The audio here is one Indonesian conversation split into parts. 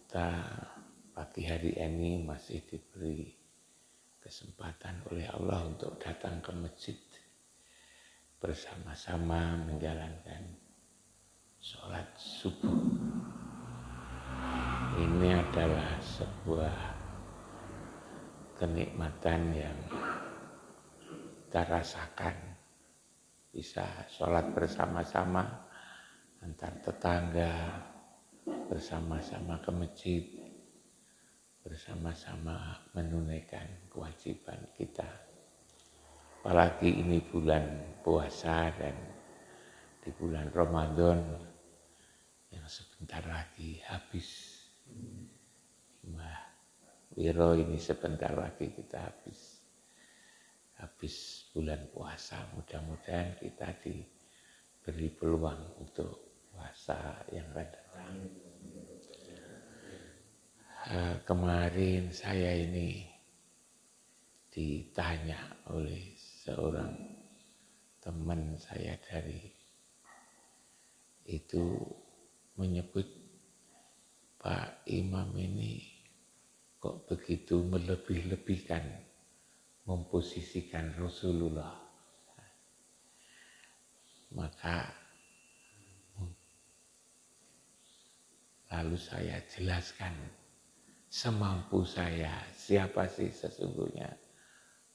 kita pagi hari ini masih diberi kesempatan oleh Allah untuk datang ke masjid bersama-sama menjalankan sholat subuh. Ini adalah sebuah kenikmatan yang kita rasakan, bisa sholat bersama-sama antar tetangga, bersama-sama ke masjid, bersama-sama menunaikan kewajiban kita. Apalagi ini bulan puasa dan di bulan Ramadan yang sebentar lagi habis. Mbah Wiro, ini sebentar lagi kita habis bulan puasa. Mudah-mudahan kita diberi peluang untuk puasa yang akan datang. Kemarin saya ini ditanya oleh seorang teman saya itu menyebut, Pak Imam ini kok begitu melebih-lebihkan, memposisikan Rasulullah. Maka lalu saya jelaskan semampu saya siapa sih sesungguhnya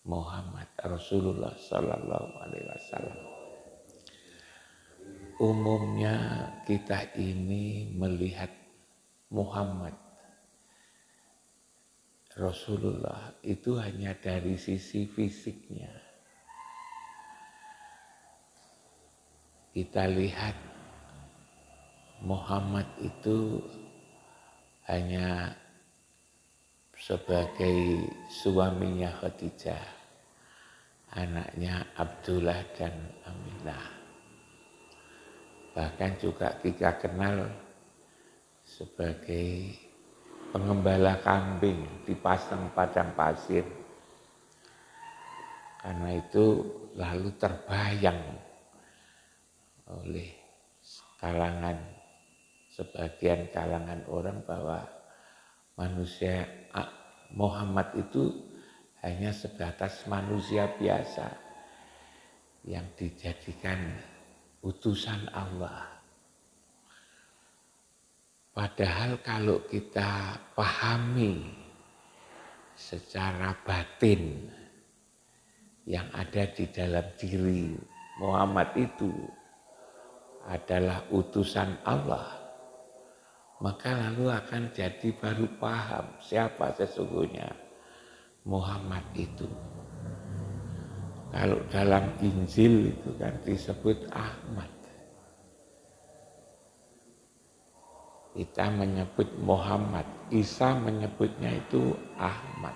Muhammad Rasulullah Sallallahu Alaihi Wasallam. Umumnya kita ini melihat Muhammad Rasulullah itu hanya dari sisi fisiknya. Kita lihat Muhammad itu hanya sebagai suaminya Khadijah, anaknya Abdullah dan Aminah. Bahkan juga kita kenal sebagai pengembala kambing di padang pasir. Karena itu lalu terbayang oleh sebagian kalangan orang bahwa manusia Muhammad itu hanya sebatas manusia biasa yang dijadikan utusan Allah. Padahal kalau kita pahami secara batin yang ada di dalam diri Muhammad itu adalah utusan Allah, maka lalu akan jadi baru paham siapa sesungguhnya Muhammad itu. Kalau dalam Injil itu kan disebut Ahmad. Kita menyebut Muhammad, Isa menyebutnya itu Ahmad.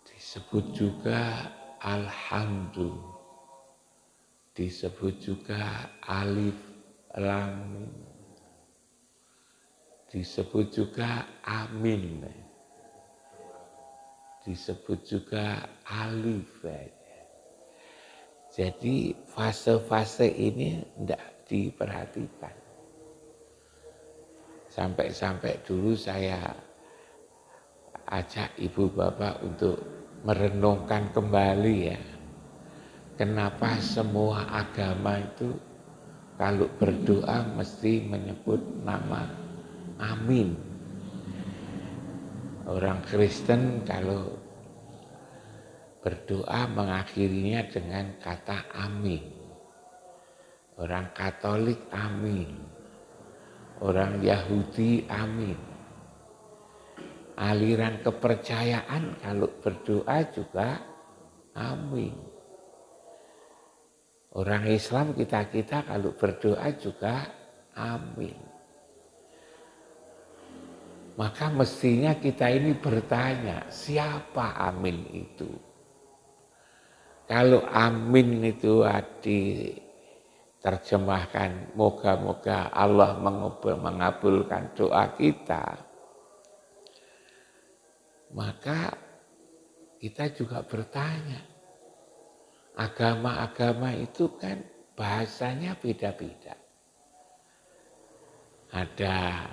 Disebut juga Alhamdulillah, disebut juga Alif Lam Mim, disebut juga Amin, disebut juga Alif. Jadi fase-fase ini tidak diperhatikan. Sampai dulu saya ajak ibu bapak untuk merenungkan kembali ya. Kenapa semua agama itu kalau berdoa mesti menyebut nama Amin. Orang Kristen kalau berdoa mengakhirinya dengan kata Amin. Orang Katolik Amin. Orang Yahudi Amin. Aliran kepercayaan kalau berdoa juga Amin. Orang Islam kita kalau berdoa juga Amin. Maka mestinya kita ini bertanya, siapa Amin itu? Kalau Amin itu diterjemahkan, moga-moga Allah mengabulkan doa kita, maka kita juga bertanya, agama-agama itu kan bahasanya beda-beda. Ada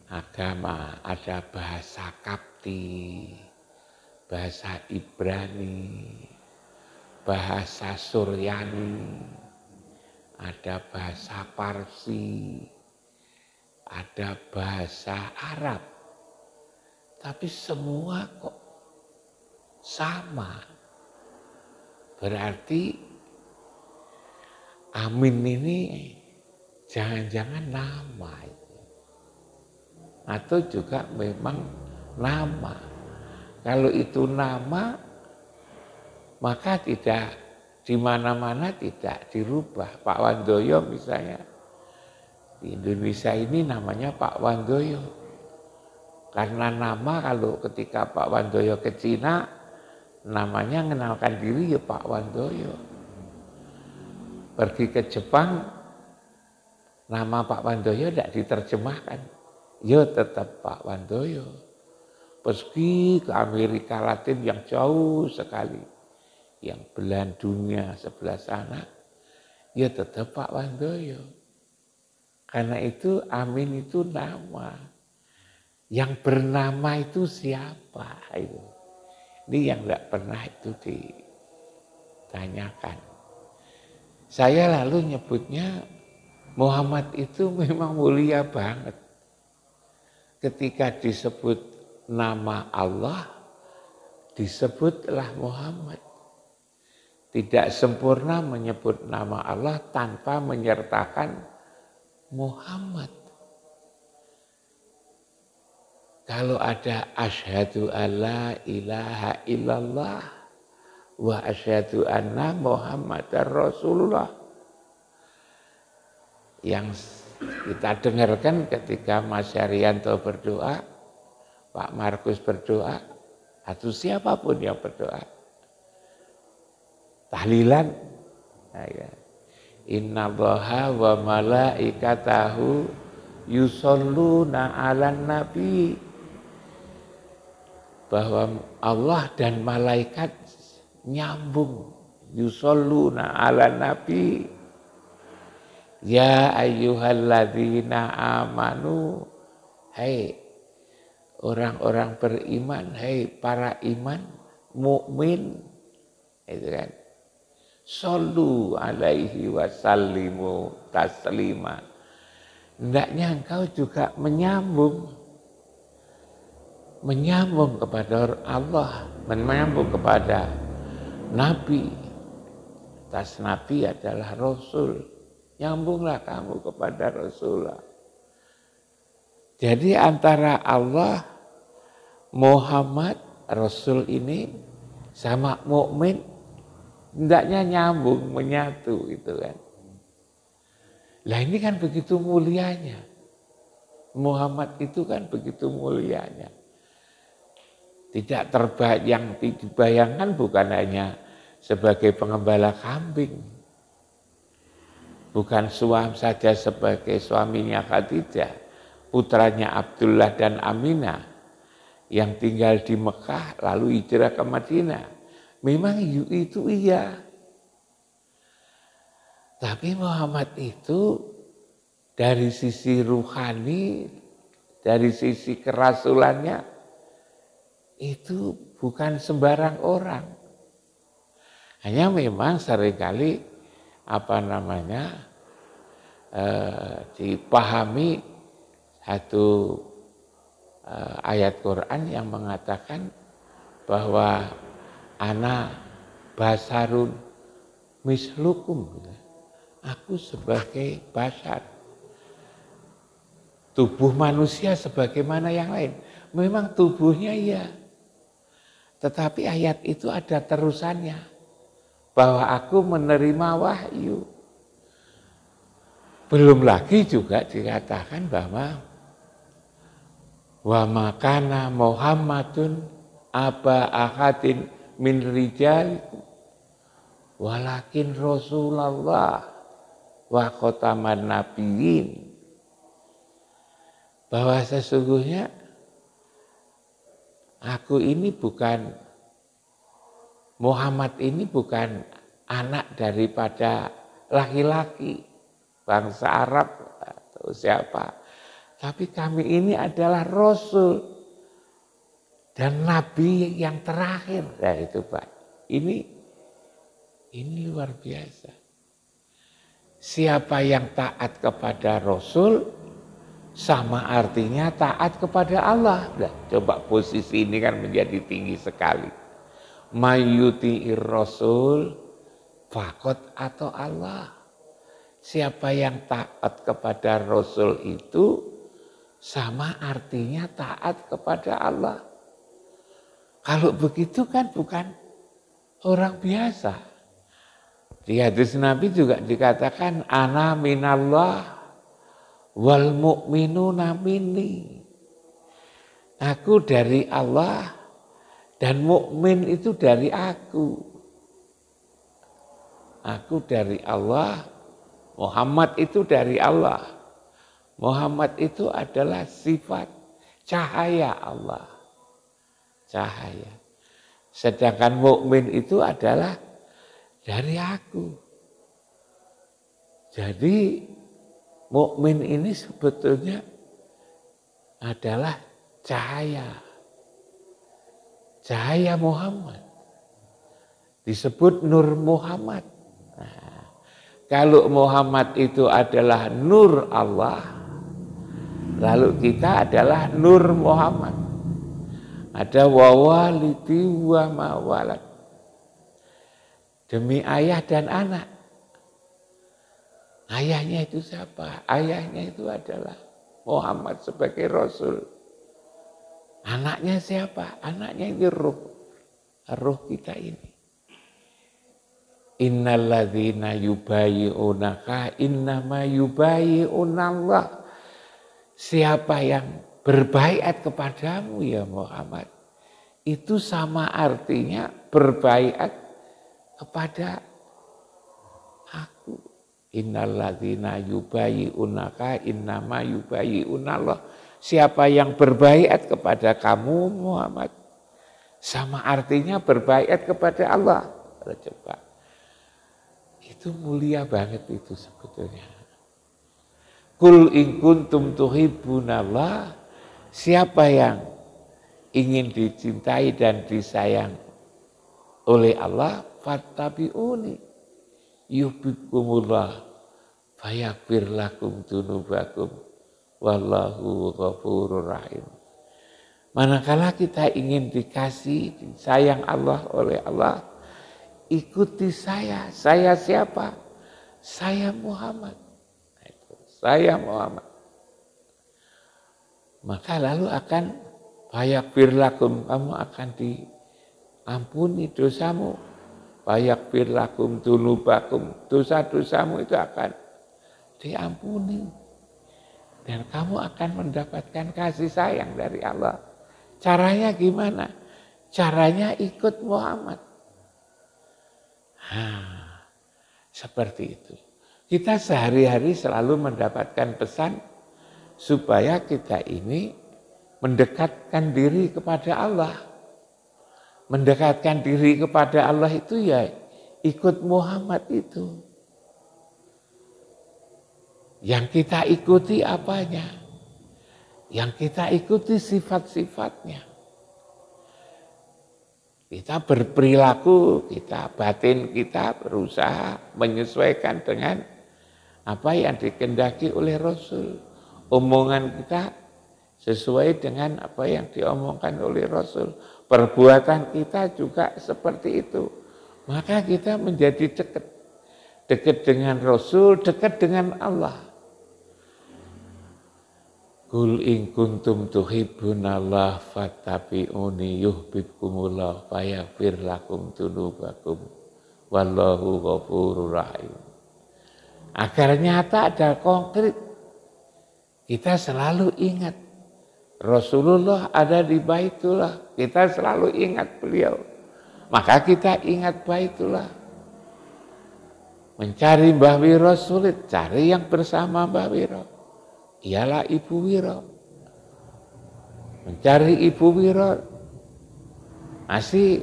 agama, ada bahasa Kapti, bahasa Ibrani, bahasa Suryani, ada bahasa Parsi, ada bahasa Arab. Tapi semua kok sama. Berarti amin ini jangan-jangan nama. Atau juga memang nama. Kalau itu nama, maka tidak di mana-mana tidak dirubah. Pak Wandoyo misalnya, di Indonesia ini namanya Pak Wandoyo. Karena nama kalau ketika Pak Wandoyo ke Cina, namanya mengenalkan diri ya Pak Wandoyo. Pergi ke Jepang, nama Pak Wandoyo tidak diterjemahkan. Ya tetap Pak Wandoyo. Pergi ke Amerika Latin yang jauh sekali, yang belahan dunia sebelah sana, ya tetap Pak Wandoyo. Karena itu amin itu nama. Yang bernama itu siapa? Ini yang tidak pernah itu ditanyakan. Saya lalu nyebutnya Muhammad itu memang mulia banget. Ketika disebut nama Allah, disebutlah Muhammad. Tidak sempurna menyebut nama Allah tanpa menyertakan Muhammad. Kalau ada asyhadu alla ilaha illallah wa asyhadu anna Muhammadar Rasulullah, yang kita dengarkan ketika Mas Haryanto berdoa, Pak Markus berdoa, atau siapapun yang berdoa, tahlilan, innallaha wa malaikatahu yusholluna 'alan nabi, bahwa Allah dan malaikat nyambung, yusholluna 'alan nabi. Ya ayyuhalladzina amanu, hai orang-orang beriman, hai para iman, mukmin, itu kan. Shollu alaihi wasallimu taslima. Hendaknya engkau juga menyambung kepada Allah, menyambung kepada Nabi. Tas Nabi adalah Rasul. Nyambunglah kamu kepada Rasulullah. Jadi antara Allah, Muhammad, Rasul ini sama mukmin hendaknya nyambung, menyatu itu kan. Lah ini kan begitu mulianya. Muhammad itu kan begitu mulianya. Tidak yang dibayangkan bukan hanya sebagai pengembala kambing. Bukan saja sebagai suaminya Khadijah, putranya Abdullah dan Aminah yang tinggal di Mekah lalu hijrah ke Madinah. Memang itu iya. Tapi Muhammad itu dari sisi ruhani, dari sisi kerasulannya, itu bukan sembarang orang. Hanya memang seringkali dipahami satu ayat Quran yang mengatakan bahwa ana basarun mislukum, aku sebagai basar, tubuh manusia sebagaimana yang lain. Memang tubuhnya iya, tetapi ayat itu ada terusannya, bahwa aku menerima wahyu. Belum lagi juga dikatakan bahwa wa makana Muhammadun aba ahadin min rijalikum walakin Rasulullah wa khataman nabiyyin, bahwa sesungguhnya aku ini bukan, Muhammad ini bukan anak daripada laki-laki bangsa Arab atau siapa, Tapi kami ini adalah Rasul dan Nabi yang terakhir. Nah itu Pak, ini luar biasa. Siapa yang taat kepada Rasul, sama artinya taat kepada Allah. Nah, coba posisi ini kan menjadi tinggi sekali. Mayyuti'ir Rasul, faqad atau Allah. Siapa yang taat kepada Rasul itu, sama artinya taat kepada Allah. Kalau begitu kan bukan orang biasa. Di hadis Nabi juga dikatakan ana minallah wal mu'minuna minni. Aku dari Allah dan mukmin itu dari aku. Aku dari Allah, Muhammad itu dari Allah. Muhammad itu adalah sifat cahaya Allah. Cahaya. Sedangkan mukmin itu adalah dari aku. Jadi mukmin ini sebetulnya adalah cahaya. Cahaya Muhammad. Disebut Nur Muhammad. Nah, kalau Muhammad itu adalah Nur Allah, lalu kita adalah Nur Muhammad. Ada wawalidi wa mawalad. Demi ayah dan anak. Ayahnya itu siapa? Ayahnya itu adalah Muhammad sebagai Rasul. Anaknya siapa? Anaknya itu ruh kita ini. Innalladzina yubayyi'unaka innama yubayyi'unallah. Siapa yang berbaiat kepadamu ya Muhammad, itu sama artinya berbaiat kepada aku. Innalladzina yubayyi'unaka innama yubayyi'unallah. Siapa yang berbaiat kepada kamu Muhammad, sama artinya berbaiat kepada Allah. Coba. Itu mulia banget itu sebetulnya. Kul in kuntum tuhibbunallah, siapa yang ingin dicintai dan disayang oleh Allah, fattabi'uni yuhibbukumullah fayaghfir lakum dzunubakum wallahu ghafurur rahim. Manakala kita ingin dikasih, disayang Allah oleh Allah, ikuti saya. Saya siapa? Saya Muhammad. Saya Muhammad. Maka lalu akan fayaghfir lakum, kamu akan diampuni dosamu. Fayaghfir lakum dzunubakum, dosa-dosamu itu akan diampuni. Dan kamu akan mendapatkan kasih sayang dari Allah. Caranya gimana? Caranya ikut Muhammad. Seperti itu. Kita sehari-hari selalu mendapatkan pesan supaya kita ini mendekatkan diri kepada Allah. Mendekatkan diri kepada Allah itu ya ikut Muhammad itu. Yang kita ikuti apanya? Yang kita ikuti sifat-sifatnya. Kita berperilaku, batin kita berusaha menyesuaikan dengan apa yang dikehendaki oleh Rasul. Omongan kita sesuai dengan apa yang diomongkan oleh Rasul. Perbuatan kita juga seperti itu. Maka kita menjadi dekat dengan Rasul, dekat dengan Allah. Qul in kuntum tuhibbunallah fattabi'uni yuhibbukumullah fayaghfir lakum dzunubakum wallahu ghafurur rahim. Agar nyata dan konkret, kita selalu ingat Rasulullah ada di Baitullah, kita selalu ingat beliau. Maka kita ingat Baitullah. Mencari Mbah Wiro sulit, cari yang bersama Mbah Wiro. Ialah Ibu Wiro. Mencari Ibu Wiro masih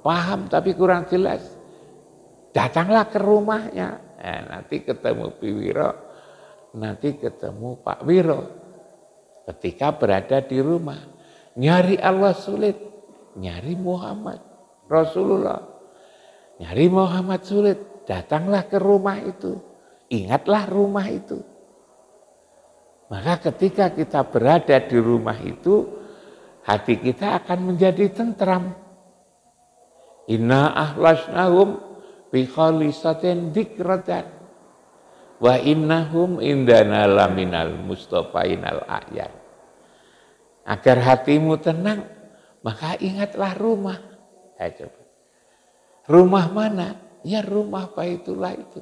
paham tapi kurang jelas. Datanglah ke rumahnya. Nanti ketemu Bi Wiro, nanti ketemu Pak Wiro. ketika berada di rumah. Nyari Allah sulit, nyari Muhammad, Rasulullah. Nyari Muhammad sulit, datanglah ke rumah itu. Ingatlah rumah itu. Maka ketika kita berada di rumah itu, hati kita akan menjadi tentram. Inna ahlasnahum bi khalisatin dzikratan wa innahum indana laminal mustafainal a'yan. Agar hatimu tenang, maka ingatlah rumah. Coba. Rumah mana? Ya rumah Baitullah itu.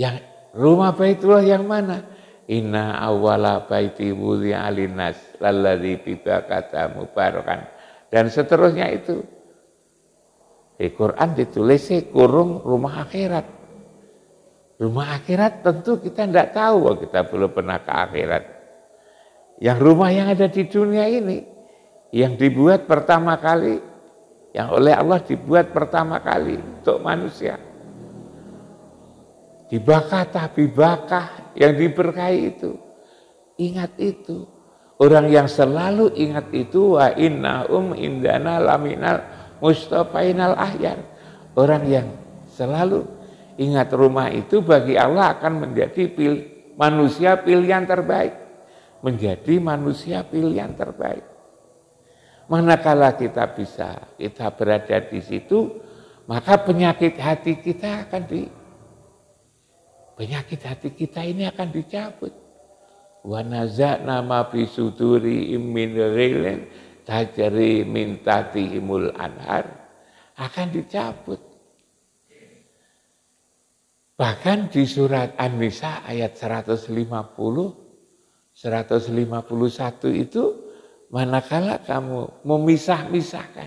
Yang rumah Baitullah yang mana? Inna awwala baiti wudi'a linnas lalladzi bi Bakkata mubarakan. Dan seterusnya itu. Di Quran ditulis kurung rumah akhirat. Rumah akhirat tentu kita tidak tahu bahwa kita belum pernah ke akhirat. Yang rumah yang ada di dunia ini, yang dibuat pertama kali, yang oleh Allah dibuat pertama kali untuk manusia. Di Bakkata, bibakah yang diberkahi itu. Ingat itu. Orang yang selalu ingat itu, wa innahum indana laminal mustafainal ahyar. Orang yang selalu ingat rumah itu bagi Allah akan menjadi manusia pilihan terbaik. Menjadi manusia pilihan terbaik. Manakala kita berada di situ, maka penyakit hati kita ini akan dicabut. Wa naza'na ma fi sudurihim min ghillin tajri min tahtihimul anhar, akan dicabut. Bahkan di surat An-Nisa ayat 151 itu, manakala kamu memisah-misahkan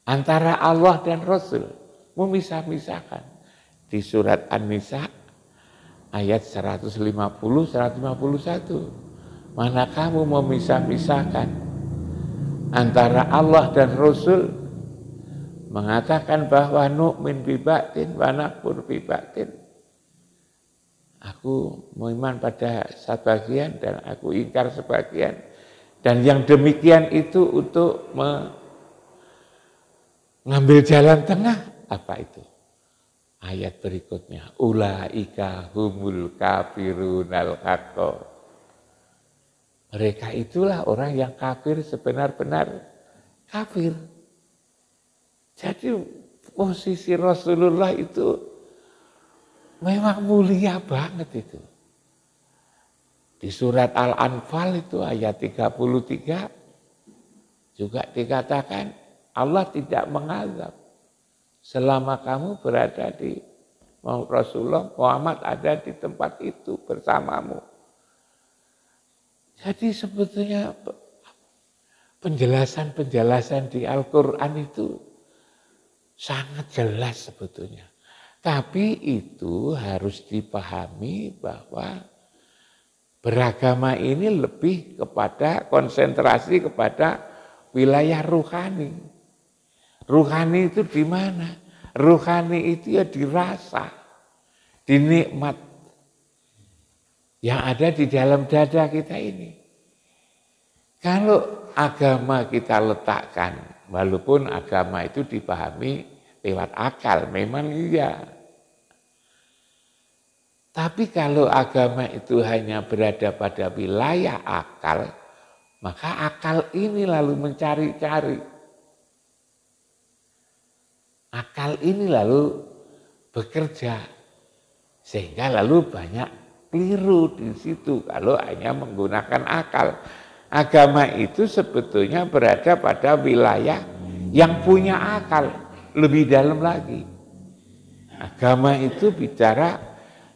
antara Allah dan Rasul, memisah-misahkan. Di surat An-Nisa ayat 150-151, mana kamu memisah-misahkan antara Allah dan Rasul, mengatakan bahwa nu'min bi ba'tin wa nakfur bi ba'tin. Aku beriman pada sebagian dan aku ingkar sebagian. Dan yang demikian itu untuk mengambil jalan tengah. Apa itu? Ayat berikutnya. Ulaika humul kafirunal haqqa. Mereka itulah orang yang kafir sebenar-benar kafir. Jadi posisi Rasulullah itu memang mulia banget itu. Di surat Al-Anfal itu ayat 33 juga dikatakan Allah tidak mengazab selama kamu berada di Rasulullah Muhammad ada di tempat itu bersamamu. Jadi sebetulnya penjelasan-penjelasan di Al-Quran itu sangat jelas sebetulnya. Tapi itu harus dipahami bahwa beragama ini lebih kepada konsentrasi kepada wilayah ruhani. Ruhani itu di mana? Ruhani itu ya dirasa, di nikmat yang ada di dalam dada kita ini. Kalau agama kita letakkan, walaupun agama itu dipahami lewat akal, memang iya. Tapi kalau agama itu hanya berada pada wilayah akal, maka akal ini lalu mencari-cari. Akal ini lalu bekerja. Sehingga lalu banyak keliru di situ kalau hanya menggunakan akal. Agama itu sebetulnya berada pada wilayah yang punya akal. Lebih dalam lagi. Agama itu bicara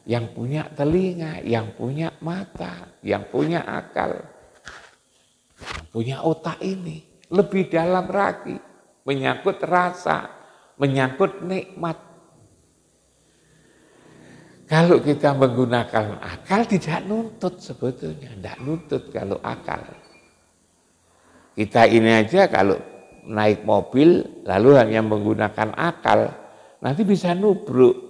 yang punya telinga, yang punya mata, yang punya akal, yang punya otak ini. Lebih dalam lagi, menyangkut rasa, menyangkut nikmat. Kalau kita menggunakan akal tidak nuntut sebetulnya, tidak nuntut kalau akal. Kita ini aja kalau naik mobil lalu hanya menggunakan akal, nanti bisa nubruk.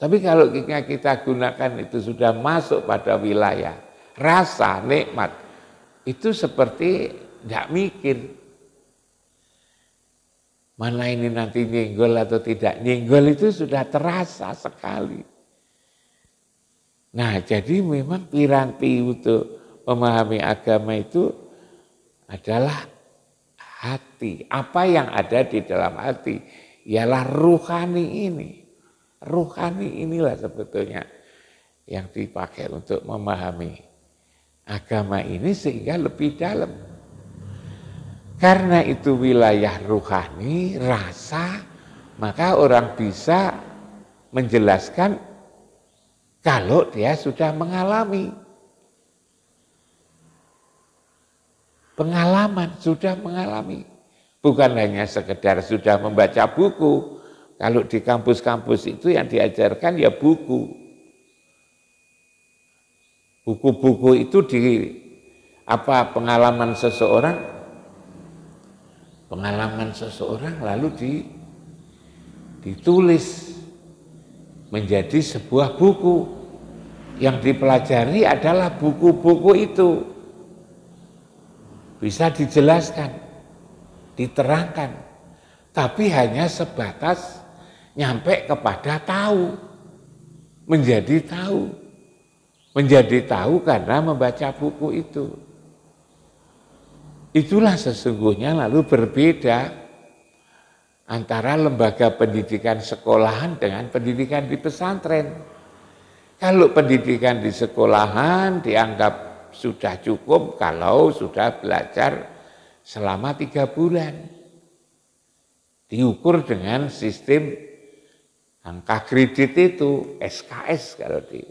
Tapi kalau kita gunakan itu sudah masuk pada wilayah rasa nikmat itu seperti tidak mikir. Mana ini nanti nyenggol atau tidak nyenggol itu sudah terasa sekali. Nah, jadi memang piranti untuk memahami agama itu adalah hati. Apa yang ada di dalam hati ialah ruhani ini. Ruhani inilah sebetulnya yang dipakai untuk memahami agama ini sehingga lebih dalam. Karena itu wilayah ruhani, rasa, maka orang bisa menjelaskan kalau dia sudah mengalami. Pengalaman, sudah mengalami. Bukan hanya sekedar sudah membaca buku. Kalau di kampus-kampus itu yang diajarkan ya buku. Buku-buku itu pengalaman seseorang lalu ditulis menjadi sebuah buku. Yang dipelajari adalah buku-buku itu. Bisa dijelaskan, diterangkan, tapi hanya sebatas nyampe kepada tahu, menjadi tahu karena membaca buku itu. Itulah sesungguhnya lalu berbeda antara lembaga pendidikan sekolahan dengan pendidikan di pesantren. Kalau pendidikan di sekolahan dianggap sudah cukup kalau sudah belajar selama 3 bulan. Diukur dengan sistem angka kredit itu, SKS kalau di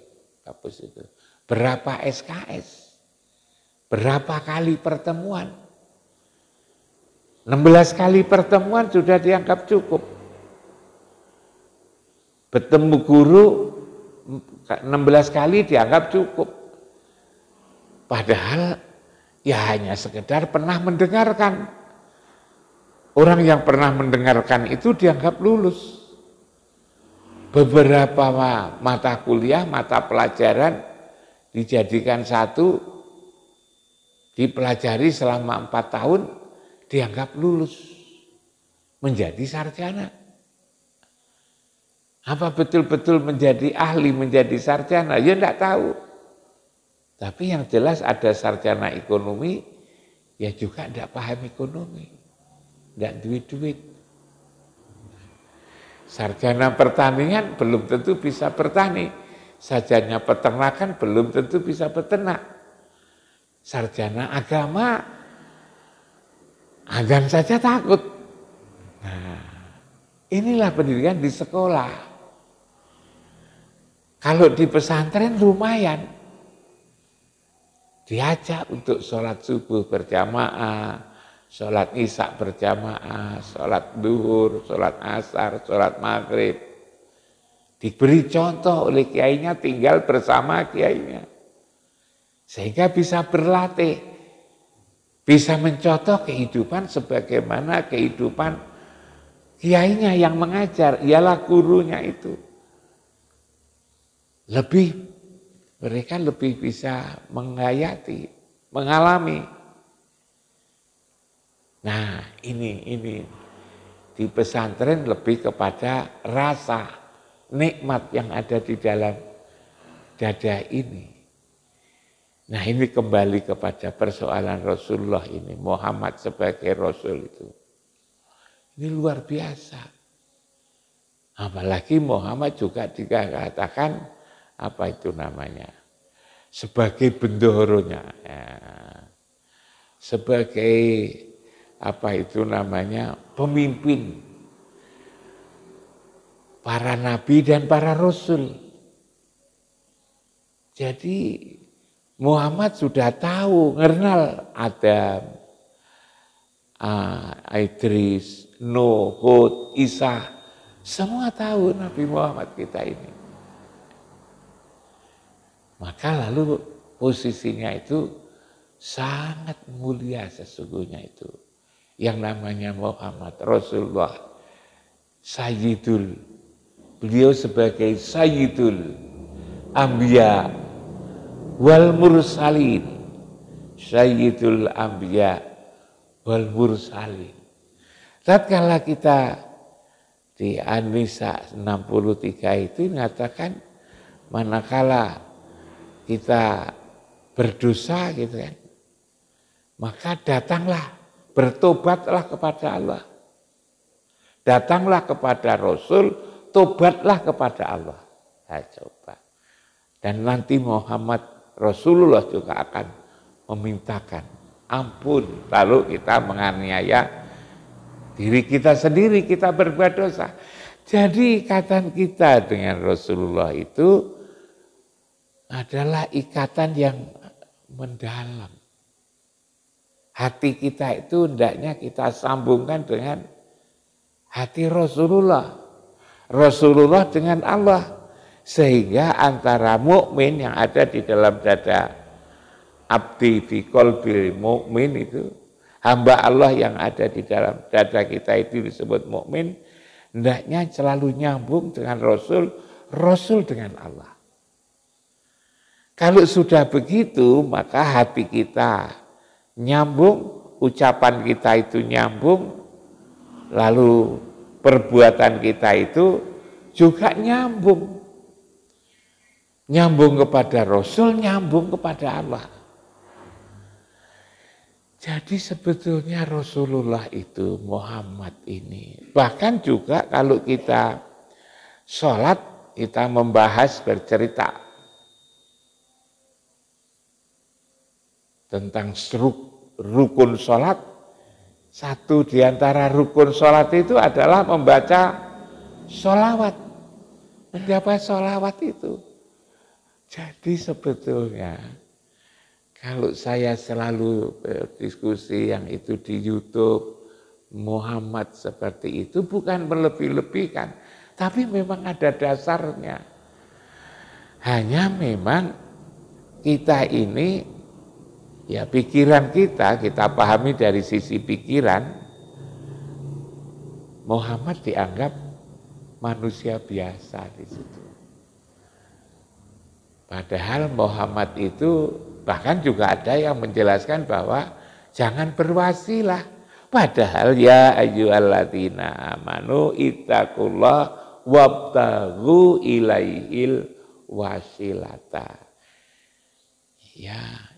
kampus itu. Berapa SKS? Berapa kali pertemuan? 16 kali pertemuan sudah dianggap cukup. Bertemu guru 16 kali dianggap cukup. Padahal ya hanya sekedar pernah mendengarkan. Orang yang pernah mendengarkan itu dianggap lulus. Beberapa mata kuliah, mata pelajaran dijadikan satu, dipelajari selama 4 tahun, dianggap lulus. Menjadi sarjana. Apa betul-betul menjadi ahli, menjadi sarjana? Ya enggak tahu. Tapi yang jelas ada sarjana ekonomi, ya juga enggak paham ekonomi. Enggak duit-duit. Sarjana pertanian belum tentu bisa bertani. Sarjana peternakan belum tentu bisa beternak. Sarjana agama, azan saja takut. Nah, inilah pendidikan di sekolah. Kalau di pesantren lumayan. Diajak untuk sholat subuh berjamaah, sholat isya berjamaah, sholat duhur, sholat asar, sholat maghrib. Diberi contoh oleh kiainya, tinggal bersama kiainya. Sehingga bisa berlatih, bisa mencontoh kehidupan sebagaimana kehidupan kiainya yang mengajar, ialah gurunya itu. Mereka lebih bisa menghayati, mengalami. Nah, ini di pesantren lebih kepada rasa nikmat yang ada di dalam dada ini. Nah, ini kembali kepada persoalan Rasulullah ini, Muhammad sebagai Rasul itu. Ini luar biasa. Apalagi Muhammad juga dikatakan apa itu namanya, sebagai bendahoronya, ya. Sebagai apa itu namanya, pemimpin para nabi dan para rasul. Jadi Muhammad sudah tahu, ngenal Adam, Idris, Nuh, Hud, Isa, semua tahu Nabi Muhammad kita ini. Maka lalu posisinya itu sangat mulia sesungguhnya itu. Yang namanya Muhammad Rasulullah Sayyidul. Beliau sebagai Sayyidul Anbiya wal mursalin, sayyidul anbiya wal mursalin. Tatkala kita di An-Nisa 63 itu mengatakan manakala kita berdosa gitu kan, maka datanglah, bertobatlah kepada Allah. Datanglah kepada Rasul, tobatlah kepada Allah. Nah, coba. Dan nanti Muhammad Rasulullah juga akan memintakan ampun. Lalu kita menganiaya diri kita sendiri, kita berbuat dosa. Jadi ikatan kita dengan Rasulullah itu adalah ikatan yang mendalam. Hati kita itu hendaknya kita sambungkan dengan hati Rasulullah. Rasulullah dengan Allah. Sehingga antara mukmin yang ada di dalam dada abdi fi qalbil mukmin itu, hamba Allah yang ada di dalam dada kita itu disebut mukmin, hendaknya selalu nyambung dengan Rasul, Rasul dengan Allah. Kalau sudah begitu, maka hati kita nyambung, ucapan kita itu nyambung, lalu perbuatan kita itu juga nyambung. Nyambung kepada Rasul, nyambung kepada Allah. Jadi sebetulnya Rasulullah itu, Muhammad ini. Bahkan juga kalau kita sholat, kita membahas bercerita tentang rukun sholat. Satu di antara rukun sholat itu adalah membaca sholawat. Mendapat sholawat itu. Jadi sebetulnya kalau saya selalu berdiskusi yang itu di YouTube, Muhammad seperti itu bukan melebih-lebihkan, tapi memang ada dasarnya. Hanya memang kita ini, ya pikiran kita pahami dari sisi pikiran, Muhammad dianggap manusia biasa di situ. Padahal Muhammad itu bahkan juga ada yang menjelaskan bahwa jangan berwasilah. Padahal ya ayyuhalladzina amanu ittaqullah wabtaghu ilaihil wasilata. Ya,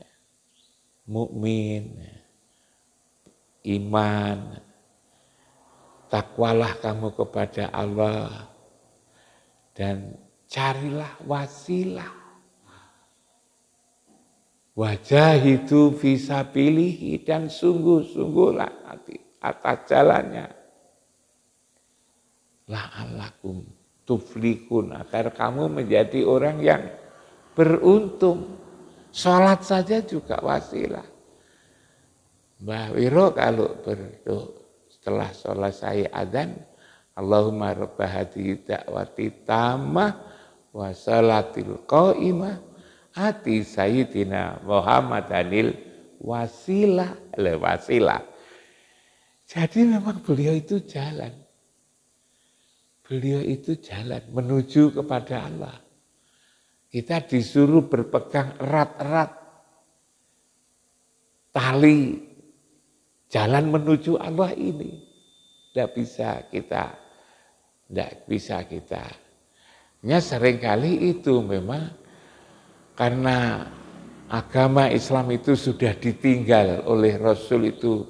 mukmin, iman, takwalah kamu kepada Allah dan carilah wasilah. Wajahidu fisabilihi, dan sungguh-sungguhlah atas jalannya. La'allakum tuflihun, agar kamu menjadi orang yang beruntung. Sholat saja juga wasilah. Mbah Wiro kalau setelah sholat saya adzan, Allahumma rabba hadhihi da'wati tammah wa salatil qaimah ati sayyidina Muhammadanil wasilah. Jadi memang beliau itu jalan. Beliau itu jalan menuju kepada Allah. Kita disuruh berpegang erat-erat tali jalan menuju Allah ini. Tidak bisa kita. Ya seringkali itu memang karena agama Islam itu sudah ditinggal oleh Rasul itu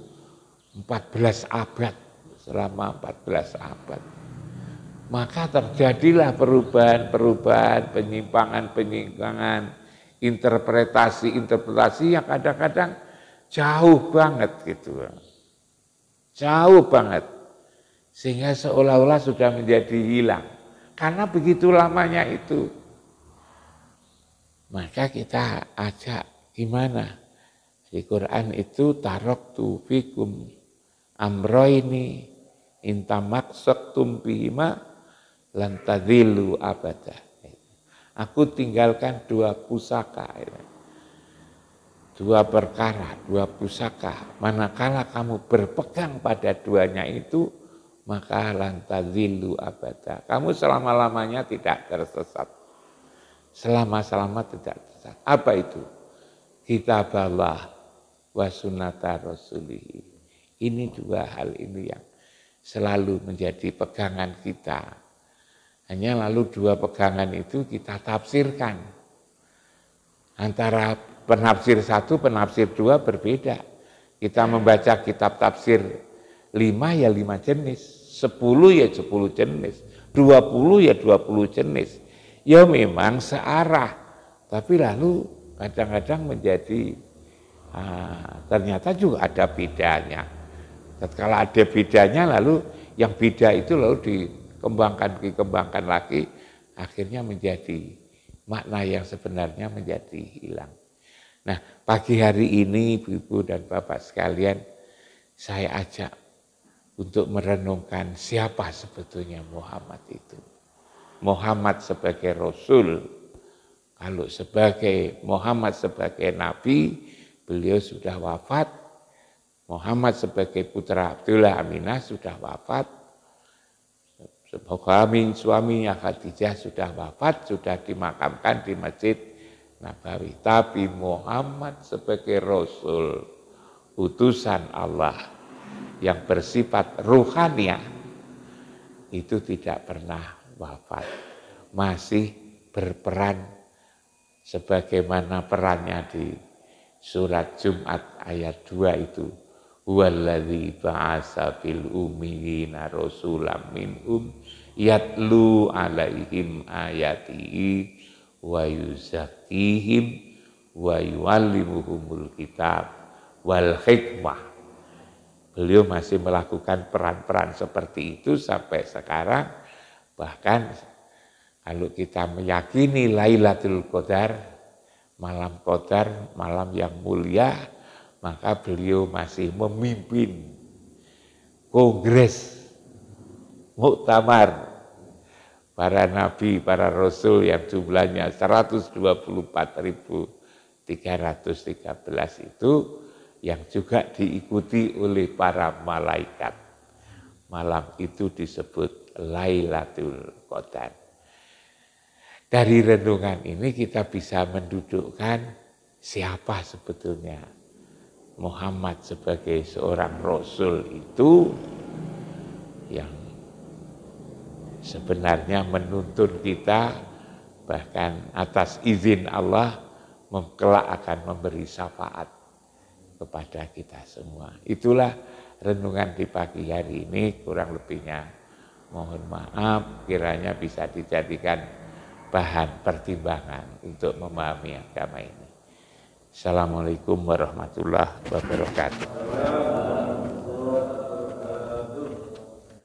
14 abad, selama 14 abad. Maka terjadilah perubahan-perubahan, penyimpangan-penyimpangan, interpretasi yang kadang-kadang jauh banget gitu. Jauh banget. Sehingga seolah-olah sudah menjadi hilang. Karena begitu lamanya itu. Maka kita ajak gimana? Di Quran itu taraktu fikum amroini intamaksatum bihima lan tadillu abada. Aku tinggalkan dua pusaka. Dua perkara, dua pusaka. Manakala kamu berpegang pada duanya itu, maka lan tadillu abada. Kamu selama-lamanya tidak tersesat. Selama-selama tidak dasar. Apa itu? Kitab Allah wa sunnata rasulih. Ini dua hal ini yang selalu menjadi pegangan kita. Hanya lalu dua pegangan itu kita tafsirkan. Antara penafsir satu, penafsir dua berbeda. Kita membaca kitab tafsir 5 ya 5 jenis, 10 ya 10 jenis, 20 ya 20 jenis. Ya memang searah, tapi lalu kadang-kadang menjadi ternyata juga ada bedanya. Kalau ada bedanya lalu yang beda itu lalu dikembangkan lagi, akhirnya menjadi makna yang sebenarnya menjadi hilang. Nah, pagi hari ini Ibu dan Bapak sekalian, saya ajak untuk merenungkan siapa sebetulnya Muhammad itu. Muhammad sebagai Rasul, kalau sebagai Muhammad sebagai Nabi, beliau sudah wafat. Muhammad sebagai putra Abdullah Aminah sudah wafat. Sebagai suaminya Khadijah sudah wafat, sudah dimakamkan di Masjid Nabawi. Tapi Muhammad sebagai Rasul, utusan Allah yang bersifat ruhaniah, itu tidak pernah wafat. Masih berperan sebagaimana perannya di surat Jumat ayat 2 itu. Huwallazi ba'asa fil ummiyina rasulam minhum yatlu alaihim ayatihi wa yuzakkihim wa yuallimuhumul kitab wal hikmah. Beliau masih melakukan peran-peran seperti itu sampai sekarang. Bahkan kalau kita meyakini Lailatul Qadar, malam Qadar, malam yang mulia, maka beliau masih memimpin kongres muktamar para nabi, para rasul yang jumlahnya 124.313 itu, yang juga diikuti oleh para malaikat. Malam itu disebut Lailatul Qadar. Dari renungan ini kita bisa mendudukkan siapa sebetulnya Muhammad sebagai seorang Rasul itu, yang sebenarnya menuntun kita, bahkan atas izin Allah kelak akan memberi syafaat kepada kita semua. Itulah renungan di pagi hari ini, kurang lebihnya mohon maaf, kiranya bisa dijadikan bahan pertimbangan untuk memahami agama ini. Assalamualaikum warahmatullahi wabarakatuh.